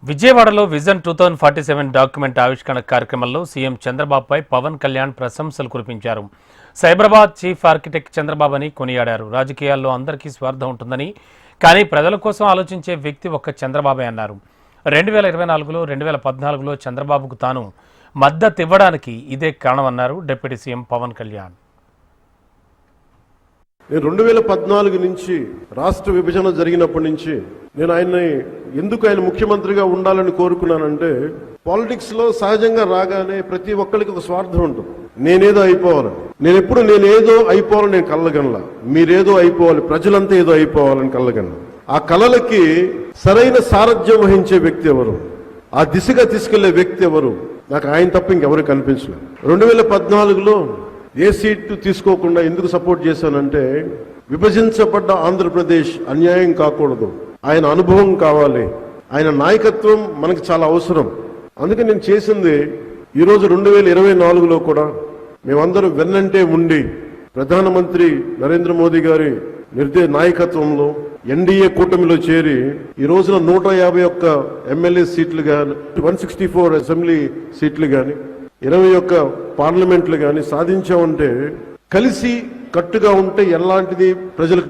విజయవాడలో vision 2047 document ఆవిష్కరణ కార్యక్రమంలో సీఎం చంద్రబాబుపై పవన్ కళ్యాణ్ ప్రశంసలు కురిపించారు. సైబరాబాద్ చీఫ్ ఆర్కిటెక్ట్ చంద్రబాబు అని కొనియాడారు. రాజకీయాల్లో అందరికీ స్వార్థం ఉంటుందని, కానీ ప్రజల కోసం ఆలోచించే వ్యక్తి ఒక్క చంద్రబాబే అన్నారు. 2024లో 2014లో చంద్రబాబుకు తాను మద్దతు ఇవ్వడానికి ఇదే కారణమన్నారు డిప్యూటీ సీఎం పవన్ కళ్యాణ్. 2014 నుంచి రాష్ట్ర విభజన జరిగినప్పటి నుంచి నేను ఆయన్ని ఎందుకు ఆయన ముఖ్యమంత్రిగా ఉండాలని కోరుకున్నానంటే, పాలిటిక్స్ లో సహజంగా రాగానే ప్రతి ఒక్కరికి ఒక స్వార్థం ఉంటుంది. నేనేదో అయిపోవాలి, నేనేదో అయిపోవాలని నేను కళ్ళగనలా. మీరేదో అయిపోవాలి, ప్రజలంతా ఏదో అయిపోవాలని కళ్ళగనలా. ఆ కళలకి సరైన సారథ్యం వహించే వ్యక్తి ఎవరు, ఆ దిశగా తీసుకెళ్లే వ్యక్తి ఎవరు, నాకు ఆయన తప్ప ఇంకెవరు కనిపించలేదు. 2014లో ఏ సీటు తీసుకోకుండా ఎందుకు సపోర్ట్ చేశానంటే, విభజించబడ్డ ఆంధ్రప్రదేశ్ అన్యాయం కాకూడదు, ఆయన అనుభవం కావాలి, ఆయన నాయకత్వం మనకు చాలా అవసరం. అందుకే నేను చేసింది ఈరోజు 2024లో కూడా మేమందరం వెన్నంటే ఉండి ప్రధానమంత్రి నరేంద్ర మోదీ గారి నాయకత్వంలో ఎన్డీఏ కూటమిలో చేరి ఈ రోజున 151 ఎమ్మెల్యే సీట్లు కానీ, 164 అసెంబ్లీ సీట్లు కానీ, 21 పార్లమెంట్లు కానీ సాధించామంటే, కలిసి కట్టుగా ఉంటే ఎలాంటిది ప్రజలకు